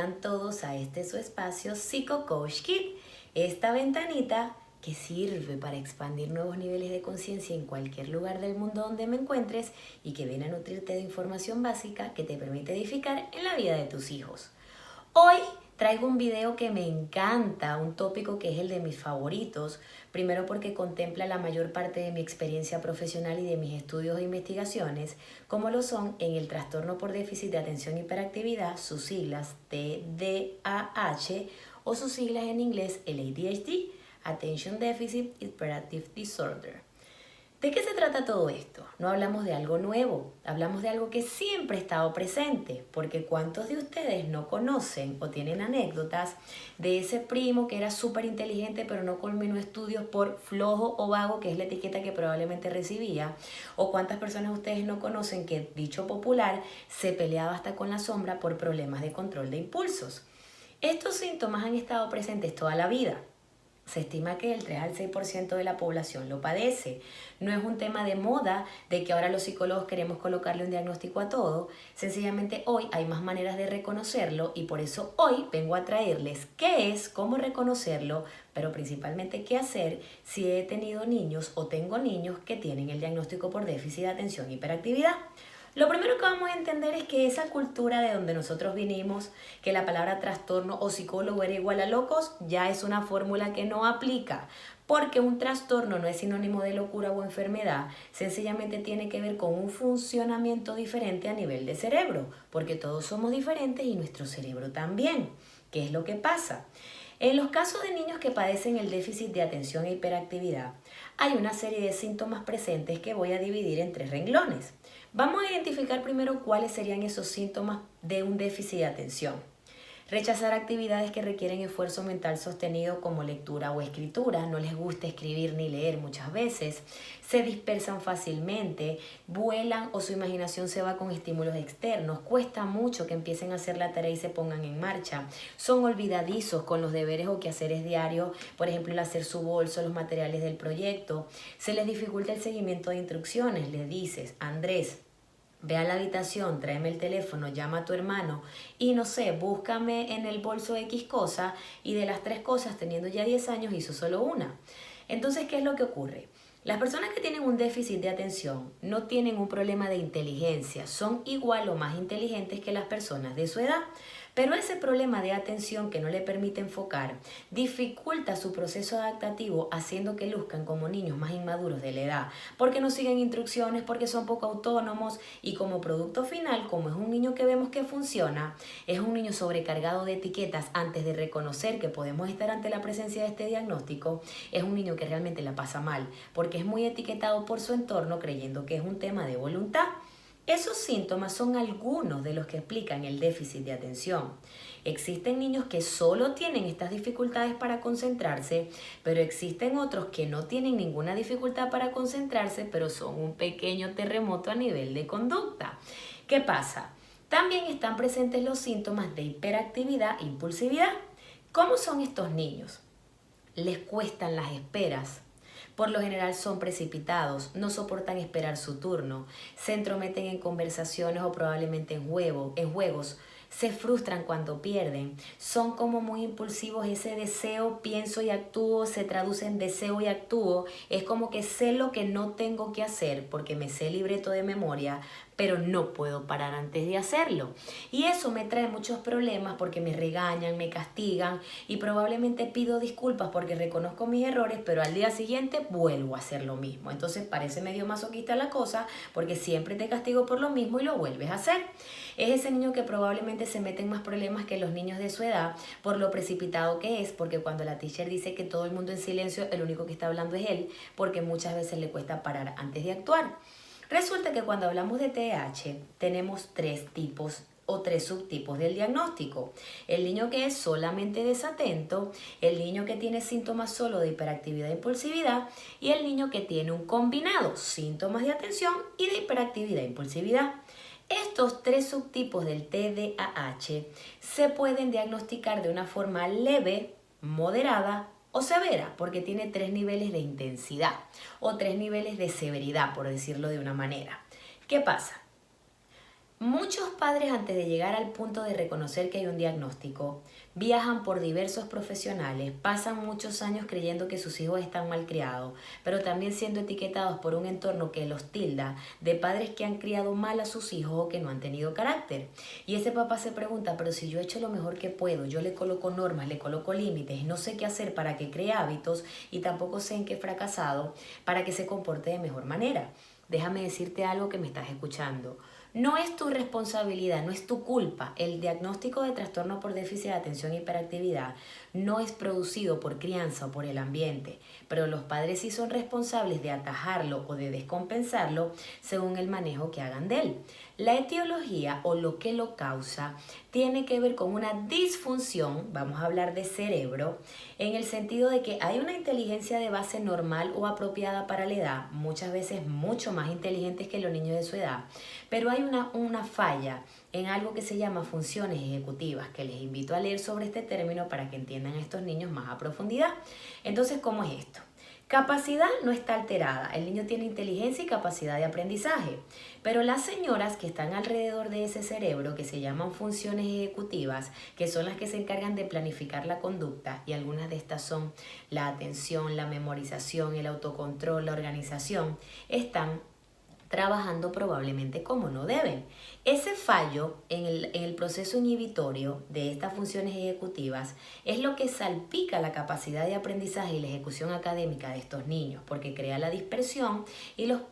sean todos a este su espacio PsicoCoach Kit, esta ventanita que sirve para expandir nuevos niveles de conciencia en cualquier lugar del mundo donde me encuentres y que viene a nutrirte de información básica que te permite edificar en la vida de tus hijos. Hoy traigo un video que me encanta, un tópico que es el de mis favoritos, primero porque contempla la mayor parte de mi experiencia profesional y de mis estudios e investigaciones, como lo son en el trastorno por déficit de atención e hiperactividad, sus siglas TDAH o sus siglas en inglés el ADHD, Attention Deficit Hyperactive Disorder. ¿De qué se trata todo esto? No hablamos de algo nuevo, hablamos de algo que siempre ha estado presente, porque ¿cuántos de ustedes no conocen o tienen anécdotas de ese primo que era súper inteligente pero no culminó estudios por flojo o vago, que es la etiqueta que probablemente recibía? ¿O cuántas personas ustedes no conocen que, dicho popular, se peleaba hasta con la sombra por problemas de control de impulsos? Estos síntomas han estado presentes toda la vida. Se estima que el 3 al 6% de la población lo padece. No es un tema de moda de que ahora los psicólogos queremos colocarle un diagnóstico a todo. Sencillamente hoy hay más maneras de reconocerlo y por eso hoy vengo a traerles qué es, cómo reconocerlo, pero principalmente qué hacer si he tenido niños o tengo niños que tienen el diagnóstico por déficit de atención e hiperactividad. Lo primero que vamos a entender es que esa cultura de donde nosotros vinimos, que la palabra trastorno o psicólogo era igual a locos, ya es una fórmula que no aplica, porque un trastorno no es sinónimo de locura o enfermedad, sencillamente tiene que ver con un funcionamiento diferente a nivel de cerebro, porque todos somos diferentes y nuestro cerebro también. ¿Qué es lo que pasa? En los casos de niños que padecen el déficit de atención e hiperactividad, hay una serie de síntomas presentes que voy a dividir en 3 renglones. Vamos a identificar primero cuáles serían esos síntomas de un déficit de atención. Rechazar actividades que requieren esfuerzo mental sostenido como lectura o escritura, no les gusta escribir ni leer muchas veces, se dispersan fácilmente, vuelan o su imaginación se va con estímulos externos, cuesta mucho que empiecen a hacer la tarea y se pongan en marcha, son olvidadizos con los deberes o quehaceres diarios, por ejemplo el hacer su bolso, los materiales del proyecto, se les dificulta el seguimiento de instrucciones, les dices, Andrés, ve a la habitación, tráeme el teléfono, llama a tu hermano y no sé, búscame en el bolso X cosa y de las 3 cosas, teniendo ya 10 años, hizo solo una. Entonces, ¿qué es lo que ocurre? Las personas que tienen un déficit de atención no tienen un problema de inteligencia, son igual o más inteligentes que las personas de su edad. Pero ese problema de atención que no le permite enfocar dificulta su proceso adaptativo, haciendo que luzcan como niños más inmaduros de la edad, porque no siguen instrucciones, porque son poco autónomos y como producto final, como es un niño que vemos que funciona, es un niño sobrecargado de etiquetas antes de reconocer que podemos estar ante la presencia de este diagnóstico, es un niño que realmente la pasa mal, porque es muy etiquetado por su entorno creyendo que es un tema de voluntad. Esos síntomas son algunos de los que explican el déficit de atención. Existen niños que solo tienen estas dificultades para concentrarse, pero existen otros que no tienen ninguna dificultad para concentrarse, pero son un pequeño terremoto a nivel de conducta. ¿Qué pasa? También están presentes los síntomas de hiperactividad e impulsividad. ¿Cómo son estos niños? Les cuestan las esperas. Por lo general son precipitados, no soportan esperar su turno, se entrometen en conversaciones o probablemente en juegos, se frustran cuando pierden, son como muy impulsivos, ese deseo, pienso y actúo, se traduce en deseo y actúo, es como que sé lo que no tengo que hacer porque me sé el libreto de memoria, pero no puedo parar antes de hacerlo. Y eso me trae muchos problemas porque me regañan, me castigan y probablemente pido disculpas porque reconozco mis errores, pero al día siguiente vuelvo a hacer lo mismo. Entonces parece medio masoquista la cosa porque siempre te castigo por lo mismo y lo vuelves a hacer. Es ese niño que probablemente se mete en más problemas que los niños de su edad por lo precipitado que es, porque cuando la teacher dice que todo el mundo en silencio, el único que está hablando es él, porque muchas veces le cuesta parar antes de actuar. Resulta que cuando hablamos de TDAH tenemos 3 tipos o 3 subtipos del diagnóstico. El niño que es solamente desatento, el niño que tiene síntomas solo de hiperactividad e impulsividad y el niño que tiene un combinado, síntomas de atención y de hiperactividad e impulsividad. Estos 3 subtipos del TDAH se pueden diagnosticar de una forma leve, moderada o severa, porque tiene 3 niveles de intensidad o 3 niveles de severidad, por decirlo de una manera. ¿Qué pasa? Muchos padres, antes de llegar al punto de reconocer que hay un diagnóstico, viajan por diversos profesionales, pasan muchos años creyendo que sus hijos están mal criados, pero también siendo etiquetados por un entorno que los tilda de padres que han criado mal a sus hijos o que no han tenido carácter. Y ese papá se pregunta, pero si yo he hecho lo mejor que puedo, yo le coloco normas, le coloco límites, no sé qué hacer para que cree hábitos y tampoco sé en qué he fracasado para que se comporte de mejor manera. Déjame decirte algo que me estás escuchando. No es tu responsabilidad, no es tu culpa. El diagnóstico de trastorno por déficit de atención e hiperactividad no es producido por crianza o por el ambiente, pero los padres sí son responsables de atajarlo o de descompensarlo según el manejo que hagan de él. La etiología o lo que lo causa tiene que ver con una disfunción, vamos a hablar de cerebro, en el sentido de que hay una inteligencia de base normal o apropiada para la edad, muchas veces mucho más inteligentes que los niños de su edad, pero hay una falla en algo que se llama funciones ejecutivas, que les invito a leer sobre este término para que entiendan a estos niños más a profundidad. Entonces, ¿cómo es esto? Capacidad no está alterada, el niño tiene inteligencia y capacidad de aprendizaje, pero las señoras que están alrededor de ese cerebro, que se llaman funciones ejecutivas, que son las que se encargan de planificar la conducta, y algunas de estas son la atención, la memorización, el autocontrol, la organización, están trabajando probablemente como no deben. Ese fallo en el proceso inhibitorio de estas funciones ejecutivas es lo que salpica la capacidad de aprendizaje y la ejecución académica de estos niños, porque crea la dispersión y los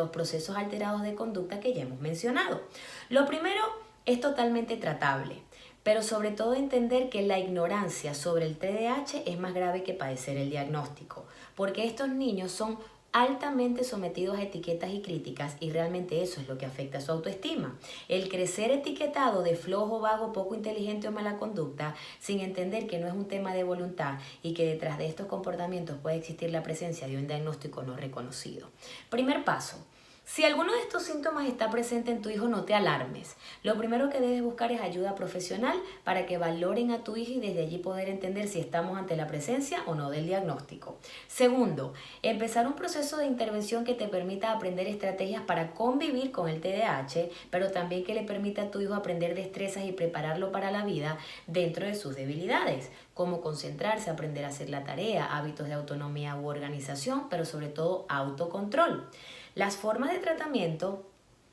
procesos alterados de conducta que ya hemos mencionado. Lo primero es totalmente tratable, pero sobre todo entender que la ignorancia sobre el TDAH es más grave que padecer el diagnóstico, porque estos niños son altamente sometidos a etiquetas y críticas y realmente eso es lo que afecta a su autoestima. El crecer etiquetado de flojo, vago, poco inteligente o mala conducta sin entender que no es un tema de voluntad y que detrás de estos comportamientos puede existir la presencia de un diagnóstico no reconocido. Primer paso. Si alguno de estos síntomas está presente en tu hijo, no te alarmes. Lo primero que debes buscar es ayuda profesional para que valoren a tu hijo y desde allí poder entender si estamos ante la presencia o no del diagnóstico. Segundo, empezar un proceso de intervención que te permita aprender estrategias para convivir con el TDAH, pero también que le permita a tu hijo aprender destrezas y prepararlo para la vida dentro de sus debilidades, como concentrarse, aprender a hacer la tarea, hábitos de autonomía u organización, pero sobre todo autocontrol. Las formas de tratamiento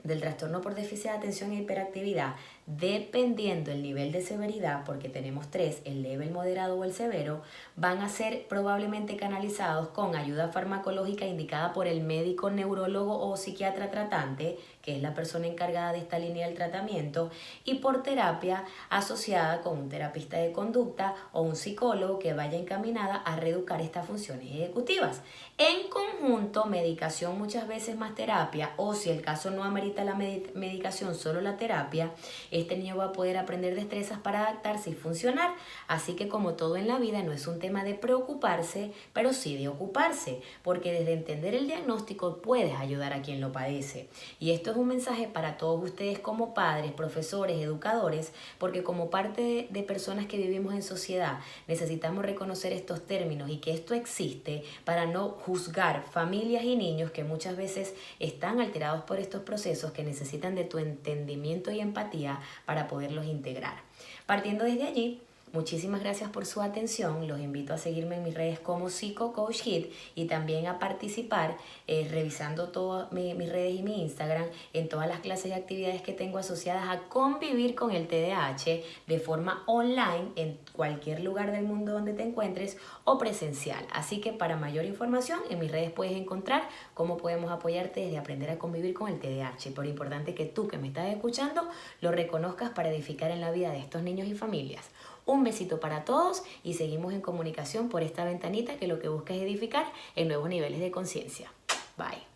del trastorno por déficit de atención e hiperactividad, dependiendo el nivel de severidad, porque tenemos tres, el leve, el moderado o el severo, van a ser probablemente canalizados con ayuda farmacológica indicada por el médico, neurólogo o psiquiatra tratante, que es la persona encargada de esta línea del tratamiento, y por terapia asociada con un terapista de conducta o un psicólogo que vaya encaminada a reeducar estas funciones ejecutivas. En conjunto, medicación muchas veces más terapia, o si el caso no amerita la medicación, solo la terapia, este niño va a poder aprender destrezas para adaptarse y funcionar. Así que como todo en la vida no es un tema de preocuparse, pero sí de ocuparse, porque desde entender el diagnóstico puedes ayudar a quien lo padece. Y esto es un mensaje para todos ustedes como padres, profesores, educadores, porque como parte de personas que vivimos en sociedad necesitamos reconocer estos términos y que esto existe para no juzgar familias y niños que muchas veces están alterados por estos procesos que necesitan de tu entendimiento y empatía para poderlos integrar. Partiendo desde allí, muchísimas gracias por su atención. Los invito a seguirme en mis redes como PsicoCoachKid y también a participar revisando todas mis redes y mi Instagram en todas las clases y actividades que tengo asociadas a convivir con el TDAH de forma online en cualquier lugar del mundo donde te encuentres o presencial. Así que para mayor información en mis redes puedes encontrar cómo podemos apoyarte desde aprender a convivir con el TDAH. Pero importante que tú que me estás escuchando lo reconozcas para edificar en la vida de estos niños y familias. Un besito para todos y seguimos en comunicación por esta ventanita que lo que busca es edificar en nuevos niveles de conciencia. Bye.